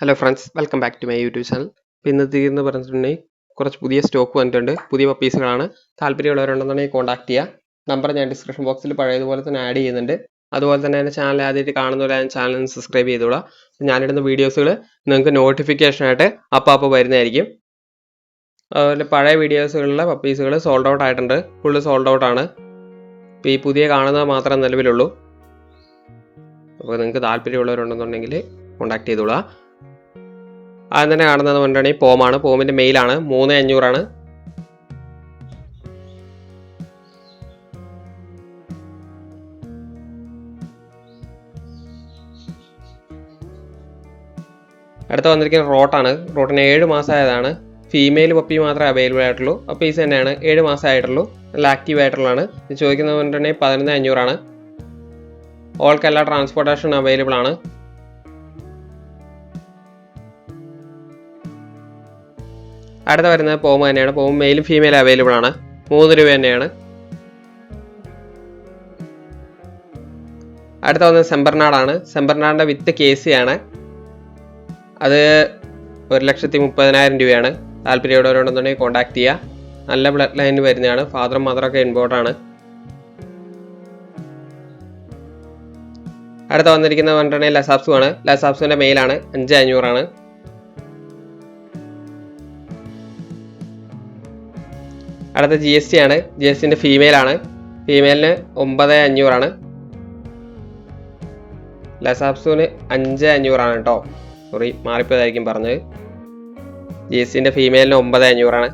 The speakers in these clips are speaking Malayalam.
Hello friends, welcome back to my YouTube channel. ഇന്നത്തെ എന്ന് പറഞ്ഞിട്ടുണ്ടെങ്കിൽ കുറച്ച് പുതിയ സ്റ്റോക്ക് വന്നിട്ടുണ്ട്. പുതിയ പപ്പീസുകളാണ്. താല്പര്യമുള്ളവരുണ്ടെന്നുണ്ടെങ്കിൽ കോൺടാക്ട് ചെയ്യുക. നമ്പർ ഞാൻ ഡിസ്ക്രിപ്ഷൻ ബോക്സിൽ പഴയതുപോലെ തന്നെ ആഡ് ചെയ്യുന്നുണ്ട്. അതുപോലെ തന്നെ എൻ്റെ ചാനൽ ആദ്യമായിട്ട് കാണുന്നവരെ ചാനൽ സബ്സ്ക്രൈബ് ചെയ്തോളാം. ഞാനിടുന്ന വീഡിയോസുകൾ നിങ്ങൾക്ക് നോട്ടിഫിക്കേഷനായിട്ട് അപ്പോൾ വരുന്നതായിരിക്കും. അതുപോലെ പഴയ വീഡിയോസുകളിലെ പപ്പീസുകൾ സോൾഡ് ഔട്ട് ആയിട്ടുണ്ട്. ഫുള്ള് സോൾഡ് ഔട്ട് ആണ്. ഇപ്പോൾ ഈ പുതിയ കാണുന്നത് മാത്രമേ നിലവിലുള്ളൂ. അപ്പോൾ നിങ്ങൾക്ക് താല്പര്യമുള്ളവരുണ്ടെന്നുണ്ടെങ്കിൽ കോൺടാക്ട് ചെയ്തോളാം. ആദ്യം തന്നെ കാണുന്നത് പറഞ്ഞിട്ടുണ്ടെങ്കിൽ പോമാണ്. പോമിൻ്റെ മെയിലാണ്. 3500 അടുത്ത വന്നിരിക്കുന്ന റോട്ടാണ്. റോട്ടിന് 7 മാസമായതാണ്. ഫീമെയിൽ പപ്പി മാത്രമേ അവൈലബിൾ ആയിട്ടുള്ളൂ. പപ്പീസ് തന്നെയാണ്. 7 മാസമായിട്ടുള്ളൂ. നല്ല ആക്റ്റീവ് ആയിട്ടുള്ളതാണ്. ചോദിക്കുന്നത് പറഞ്ഞിട്ടുണ്ടെങ്കിൽ 11500 ഓൾക്ക് എല്ലാ ട്രാൻസ്പോർട്ടേഷൻ അവൈലബിൾ ആണ്. അടുത്ത വരുന്നത് പോമ തന്നെയാണ്. പോമ മെയിലും ഫീമെയിലും അവൈലബിൾ ആണ്. 3 രൂപ തന്നെയാണ്. അടുത്ത വന്നത് സെമ്പർനാടാണ്. സെമ്പർനാടിൻ്റെ വിത്ത് കേസി ആണ്. അത് 1,30,000 രൂപയാണ്. താല്പര്യമുള്ളവരുണ്ടെന്നുണ്ടെങ്കിൽ കോൺടാക്ട് ചെയ്യുക. നല്ല ബ്ലഡ് ലൈനിൽ വരുന്നതാണ്. ഫാദറും മദറൊക്കെ ഇമ്പോർട്ടാണ്. അടുത്ത വന്നിരിക്കുന്നത് പറഞ്ഞിട്ടുണ്ടെങ്കിൽ ലസാപ്സു ആണ്. ലസാപ്സുവിൻ്റെ മെയിലാണ്. 5500 അടുത്ത GST ആണ്. GSTൻ്റെ ഫീമെയിലാണ്. ഫീമെയിലിന് 9500 ലസാപ്സുവിന് 5500 കേട്ടോ. സോറി, മാറിപ്പോയതായിരിക്കും പറഞ്ഞത്. GSTൻ്റെ ഫീമെയിലിന് 9500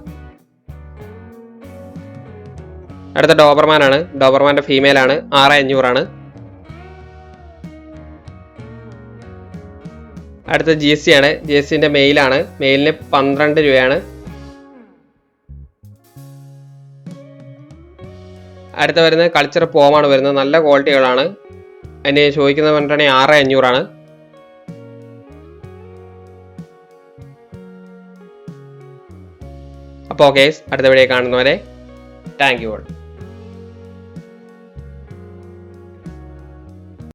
അടുത്ത ഡോബർമാനാണ്. ഡോബർമാൻ്റെ ഫീമെയിലാണ്. 6500 അടുത്ത GST ആണ്. GSTൻ്റെ മെയിലാണ്. മെയിലിന് 12 രൂപയാണ്. അടുത്ത വരുന്നത് കൾച്ചർ പോമാണ് വരുന്നത്. നല്ല ക്വാളിറ്റികളാണ്. അതിന് ചോദിക്കുന്നത് പറഞ്ഞിട്ടുണ്ടെങ്കിൽ 6500 അപ്പോൾ ഓക്കെ, അടുത്ത വീഡിയോ കാണുന്നവരെ താങ്ക് യു ഓൾ.